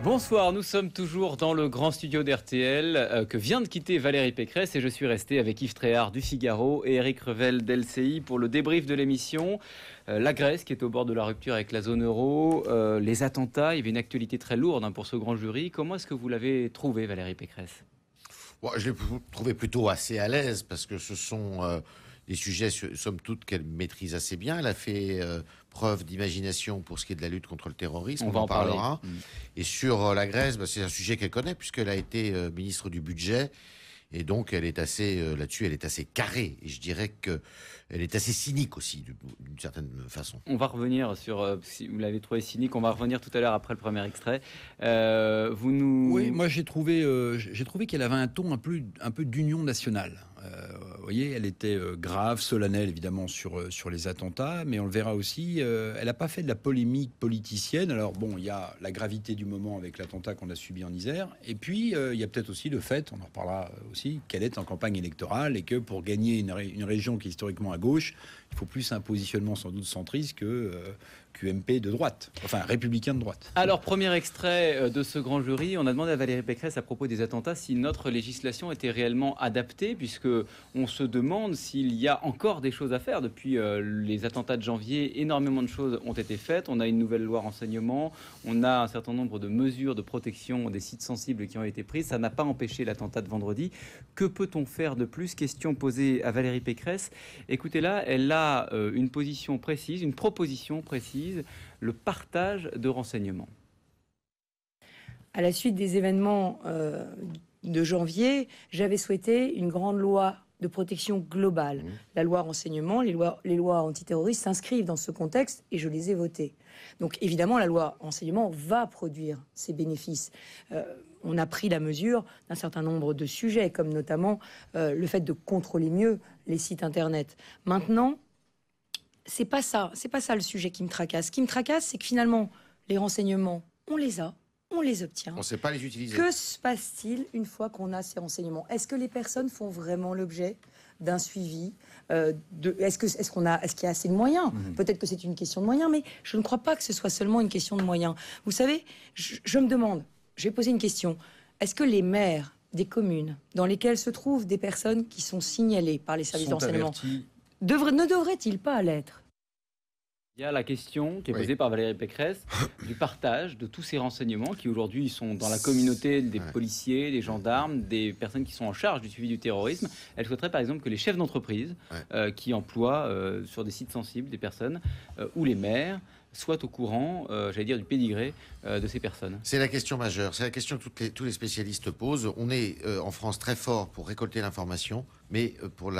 Bonsoir, nous sommes toujours dans le grand studio d'RTL que vient de quitter Valérie Pécresse et je suis resté avec Yves Tréhard du Figaro et Éric Revel d'LCI pour le débrief de l'émission. La Grèce qui est au bord de la rupture avec la zone euro, les attentats, il y avait une actualité très lourde pour ce grand jury. Comment est-ce que vous l'avez trouvé, Valérie Pécresse ? Bon, je l'ai trouvé plutôt assez à l'aise parce que ce sont des sujets, somme toute, qu'elle maîtrise assez bien. Elle a fait preuve d'imagination pour ce qui est de la lutte contre le terrorisme. On va en parlera. parler. Et sur la Grèce, c'est un sujet qu'elle connaît puisqu'elle a été ministre du budget. Et donc, elle est assez là-dessus, elle est assez carrée. Et je dirais que elle est assez cynique aussi, d'une certaine façon. On va revenir sur, si vous l'avez trouvé cynique, on va revenir tout à l'heure après le premier extrait. Oui, moi j'ai trouvé qu'elle avait un ton un peu d'union nationale. Vous voyez, elle était grave, solennelle évidemment sur les attentats, mais on le verra aussi, elle n'a pas fait de la polémique politicienne. Alors bon, il y a la gravité du moment avec l'attentat qu'on a subi en Isère, et puis il y a peut-être aussi le fait, on en reparlera aussi, qu'elle est en campagne électorale et que pour gagner une région qui est historiquement à gauche, il faut plus un positionnement sans doute centriste que QMP de droite, enfin républicain de droite. Alors, premier extrait de ce grand jury, on a demandé à Valérie Pécresse à propos des attentats si notre législation était réellement adaptée, puisque on se demande s'il y a encore des choses à faire. Depuis les attentats de janvier, énormément de choses ont été faites. On a une nouvelle loi renseignement, on a un certain nombre de mesures de protection des sites sensibles qui ont été prises. Ça n'a pas empêché l'attentat de vendredi. Que peut-on faire de plus? Question posée à Valérie Pécresse. Écoutez-là, elle a une position précise, une proposition précise, le partage de renseignements. À la suite des événements de janvier, j'avais souhaité une grande loi de protection globale. La loi renseignement, les lois antiterroristes s'inscrivent dans ce contexte et je les ai votées. Donc évidemment, la loi renseignement va produire ses bénéfices. On a pris la mesure d'un certain nombre de sujets, comme notamment le fait de contrôler mieux les sites internet. Maintenant, c'est pas ça le sujet qui me tracasse. Ce qui me tracasse, c'est que finalement, les renseignements, on les a. On les obtient. On ne sait pas les utiliser. Que se passe-t-il une fois qu'on a ces renseignements? Est-ce que les personnes font vraiment l'objet d'un suivi est-ce qu'il y a assez de moyens? Peut-être que c'est une question de moyens, mais je ne crois pas que ce soit seulement une question de moyens. Vous savez, je me demande, je vais poser une question. Est-ce que les maires des communes dans lesquelles se trouvent des personnes qui sont signalées par les services de renseignement ne devraient-ils pas l'être? Il y a la question qui est posée par Valérie Pécresse du partage de tous ces renseignements qui aujourd'hui sont dans la communauté des policiers, des gendarmes, des personnes qui sont en charge du suivi du terrorisme. Elle souhaiterait par exemple que les chefs d'entreprise qui emploient sur des sites sensibles des personnes ou les maires soient au courant, du pédigré de ces personnes. C'est la question majeure, c'est la question que tous les spécialistes posent. On est en France très fort pour récolter l'information, mais pour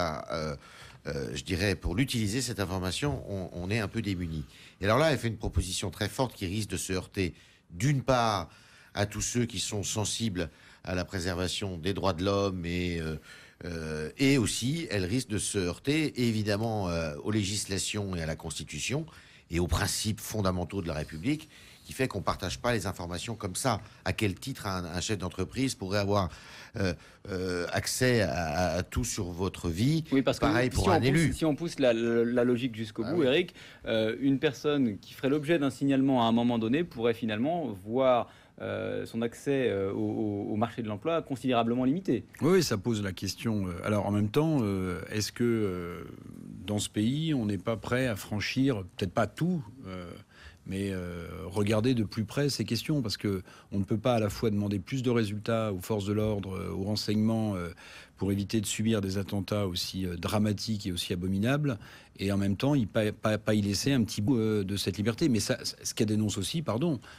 pour l'utiliser, cette information, on est un peu démunis. Et alors là, elle fait une proposition très forte qui risque de se heurter, d'une part, à tous ceux qui sont sensibles à la préservation des droits de l'homme et aussi, elle risque de se heurter, évidemment, aux législations et à la Constitution et aux principes fondamentaux de la République, qui fait qu'on ne partage pas les informations comme ça. À quel titre un chef d'entreprise pourrait avoir accès à tout sur votre vie? Oui, parce que pareil pour un élu. Si on pousse la logique jusqu'au bout, oui. Éric, une personne qui ferait l'objet d'un signalement à un moment donné pourrait finalement voir son accès au marché de l'emploi considérablement limité. Oui, ça pose la question. Alors en même temps, est-ce que dans ce pays, on n'est pas prêt à franchir, peut-être pas tout, mais regarder de plus près ces questions, parce que on ne peut pas à la fois demander plus de résultats aux forces de l'ordre, aux renseignements, pour éviter de subir des attentats aussi dramatiques et aussi abominables, et en même temps, pas y laisser un petit bout de cette liberté. Mais ça, ce qu'elle dénonce aussi,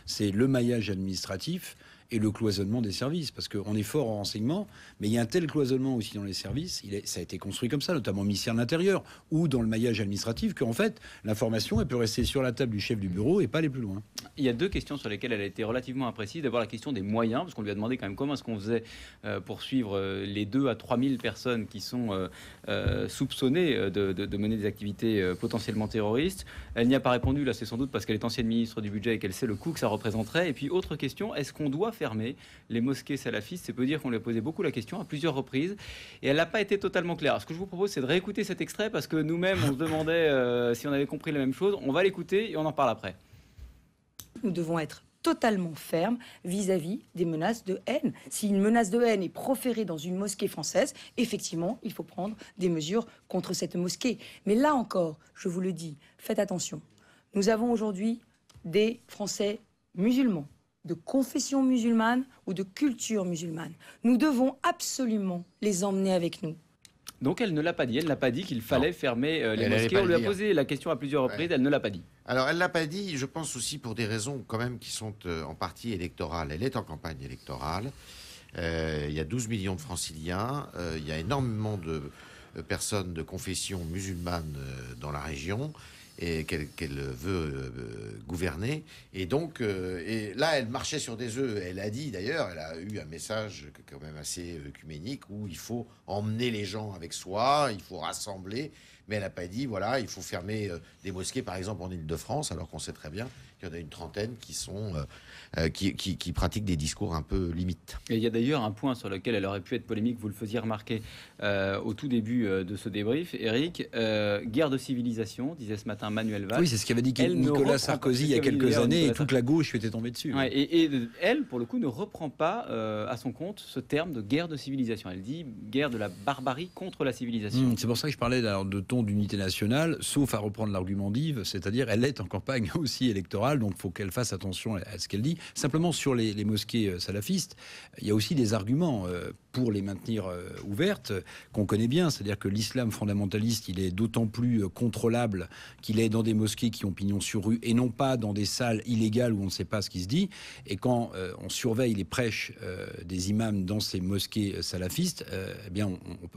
c'est le maillage administratif et le cloisonnement des services, parce qu'on est fort en renseignement, mais il y a un tel cloisonnement aussi dans les services, ça a été construit comme ça, notamment au ministère de l'Intérieur, ou dans le maillage administratif, qu'en fait, l'information, elle peut rester sur la table du chef du bureau et pas aller plus loin. Il y a deux questions sur lesquelles elle a été relativement imprécise. D'abord, la question des moyens, parce qu'on lui a demandé quand même comment est-ce qu'on faisait pour suivre les 2 à 3 000 personnes qui sont soupçonnées de mener des activités potentiellement terroristes. Elle n'y a pas répondu, là c'est sans doute parce qu'elle est ancienne ministre du budget et qu'elle sait le coût que ça représenterait. Et puis, autre question, est-ce qu'on doit fermer les mosquées salafistes? C'est peu dire qu'on lui a posé beaucoup la question à plusieurs reprises et elle n'a pas été totalement claire. Ce que je vous propose, c'est de réécouter cet extrait parce que nous-mêmes, on se demandait si on avait compris la même chose. On va l'écouter et on en parle après. Nous devons être totalement ferme vis-à-vis des menaces de haine. Si une menace de haine est proférée dans une mosquée française, effectivement, il faut prendre des mesures contre cette mosquée. Mais là encore, je vous le dis, faites attention. Nous avons aujourd'hui des Français musulmans, de confession musulmane ou de culture musulmane. Nous devons absolument les emmener avec nous. Donc elle ne l'a pas dit. Elle n'a pas dit qu'il fallait fermer les Elle allait mosquées. pas On le lui a dire. posé la question à plusieurs reprises. Elle ne l'a pas dit. Alors, elle l'a pas dit, je pense aussi pour des raisons quand même qui sont en partie électorales. Elle est en campagne électorale. Il y a 12 millions de franciliens. Il y a énormément de personnes de confession musulmane dans la région et qu'elle veut gouverner. Et donc, et là, elle marchait sur des œufs. Elle a dit, d'ailleurs, elle a eu un message quand même assez œcuménique où il faut emmener les gens avec soi, il faut rassembler. Mais elle n'a pas dit, voilà, il faut fermer des mosquées, par exemple, en Île-de-France, alors qu'on sait très bien qu'il y en a une trentaine qui sont qui pratiquent des discours un peu limites. Et il y a d'ailleurs un point sur lequel elle aurait pu être polémique, vous le faisiez remarquer au tout début de ce débrief, Eric, guerre de civilisation, disait ce matin Manuel Valls. Oui, c'est ce qu'avait dit Elle ne reprend Nicolas pas, Sarkozy c'est il ce y a qu'avait dit quelques d'ailleurs années, et Nicolas toute la gauche lui était tombée dessus. Ouais, et elle, pour le coup, ne reprend pas à son compte ce terme de guerre de civilisation. Elle dit guerre de la barbarie contre la civilisation. C'est pour ça que je parlais de ton d'unité nationale, sauf à reprendre l'argument d'Yves, c'est-à-dire elle est en campagne aussi électorale, donc il faut qu'elle fasse attention à ce qu'elle dit. Simplement sur les mosquées salafistes, il y a aussi des arguments pour les maintenir ouvertes qu'on connaît bien, c'est-à-dire que l'islam fondamentaliste, il est d'autant plus contrôlable qu'il est dans des mosquées qui ont pignon sur rue et non pas dans des salles illégales où on ne sait pas ce qui se dit. Et quand on surveille les prêches des imams dans ces mosquées salafistes, eh bien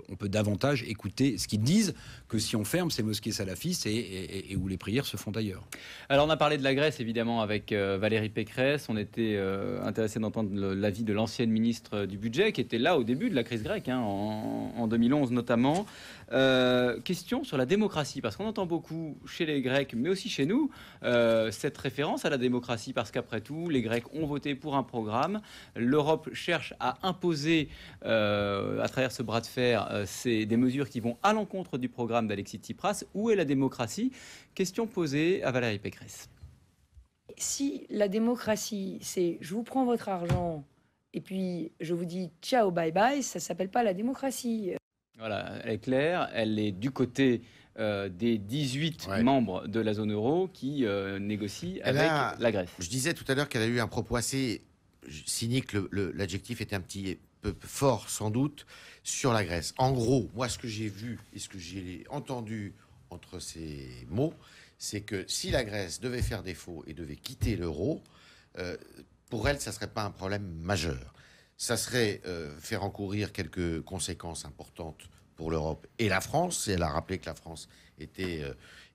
on peut davantage écouter ce qu'ils disent que si on ferme ces mosquées salafistes et où les prières se font ailleurs. Alors on a parlé de la Grèce évidemment avec Valérie Pécresse. On était intéressé d'entendre l'avis de l'ancienne ministre du budget qui était là au début de la crise grecque, en 2011 notamment. Question sur la démocratie, parce qu'on entend beaucoup chez les Grecs, mais aussi chez nous, cette référence à la démocratie, parce qu'après tout, les Grecs ont voté pour un programme. L'Europe cherche à imposer, à travers ce bras de fer, des mesures qui vont à l'encontre du programme d'Alexis Tsipras. Où est la démocratie? Question posée à Valérie Pécresse. Si la démocratie, c'est je vous prends votre argent et puis je vous dis ciao, bye bye, ça ne s'appelle pas la démocratie. Voilà, elle est claire, elle est du côté des 18 membres de la zone euro qui négocient avec la Grèce. Je disais tout à l'heure qu'elle a eu un propos assez cynique, l'adjectif était un petit peu fort sans doute, sur la Grèce. En gros, moi ce que j'ai vu et ce que j'ai entendu entre ces mots, c'est que si la Grèce devait faire défaut et devait quitter l'euro, pour elle, ça ne serait pas un problème majeur. Ça serait faire encourir quelques conséquences importantes pour l'Europe et la France. Et elle a rappelé que la France était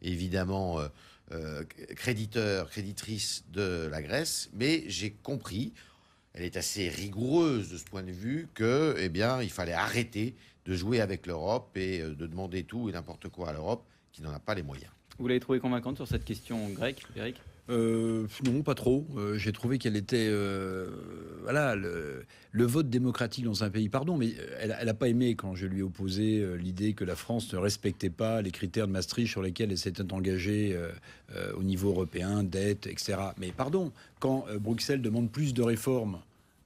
évidemment créditrice de la Grèce. Mais j'ai compris, elle est assez rigoureuse de ce point de vue, que, eh bien, il fallait arrêter de jouer avec l'Europe et de demander tout et n'importe quoi à l'Europe qui n'en a pas les moyens. Vous l'avez trouvée convaincante sur cette question grecque, Eric ? Non, pas trop. J'ai trouvé qu'elle était... voilà, le vote démocratique dans un pays... Pardon, mais elle n'a pas aimé quand je lui ai opposé l'idée que la France ne respectait pas les critères de Maastricht sur lesquels elle s'était engagée au niveau européen, dette, etc. Mais pardon, quand Bruxelles demande plus de réformes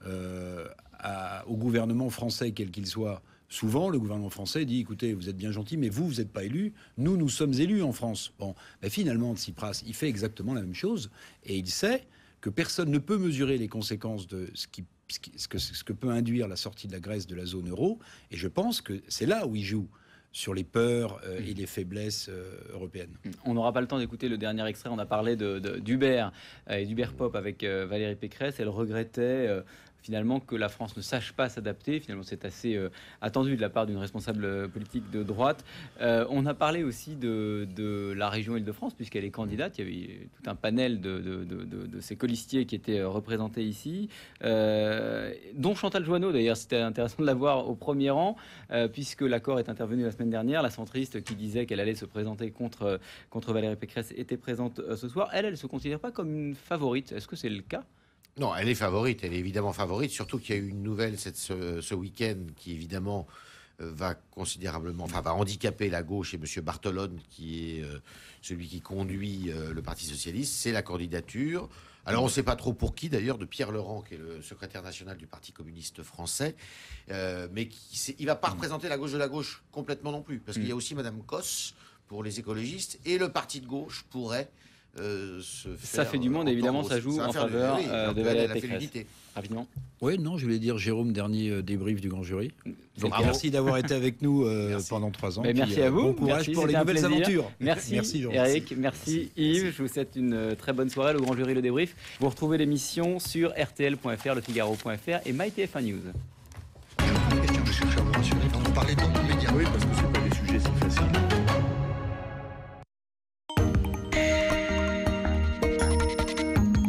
au gouvernement français, quel qu'il soit, souvent, le gouvernement français dit, écoutez, vous êtes bien gentil, mais vous n'êtes pas élus. Nous sommes élus en France. Bon, ben finalement, Tsipras, il fait exactement la même chose. Et il sait que personne ne peut mesurer les conséquences de ce que peut induire la sortie de la Grèce de la zone euro. Et je pense que c'est là où il joue, sur les peurs et les faiblesses européennes. On n'aura pas le temps d'écouter le dernier extrait. On a parlé d'Uber et d'Uber Pop avec Valérie Pécresse. Elle regrettait... finalement que la France ne sache pas s'adapter. Finalement, c'est assez attendu de la part d'une responsable politique de droite. On a parlé aussi de la région Île-de-France, puisqu'elle est candidate. Il y avait tout un panel de ces colistiers qui étaient représentés ici, dont Chantal Joanneau, d'ailleurs. C'était intéressant de la voir au premier rang, puisque l'accord est intervenu la semaine dernière. La centriste qui disait qu'elle allait se présenter contre Valérie Pécresse était présente ce soir. Elle ne se considère pas comme une favorite. Est-ce que c'est le cas ? Non, elle est favorite, elle est évidemment favorite, surtout qu'il y a eu une nouvelle ce week-end qui évidemment va considérablement, enfin va handicaper la gauche et M. Bartolone, qui est celui qui conduit le Parti socialiste, c'est la candidature. Alors on ne sait pas trop pour qui d'ailleurs, de Pierre Laurent, qui est le secrétaire national du Parti communiste français, mais il ne va pas représenter la gauche de la gauche complètement non plus, parce qu'il y a aussi Mme Cos pour les écologistes, et le parti de gauche pourrait se faire... Ça fait du monde, évidemment, ça joue en faveur de Valérie Pécresse. Rapidement. Oui, non, je voulais dire, Jérôme, dernier débrief du Grand Jury. Donc, Bravo. merci d'avoir été avec nous pendant 3 ans. Mais merci à vous. Bon courage Merci, pour les c'était un nouvelles plaisir. aventures. Merci, Jean. Eric, merci Yves. Je vous souhaite une très bonne soirée, le Grand Jury, le débrief. Vous retrouvez l'émission sur rtl.fr, lefigaro.fr et MyTF1 News. Je cherche à vous rassurer. On parlait d'autres médias. Oui, parce que ce pas des sujets si faciles.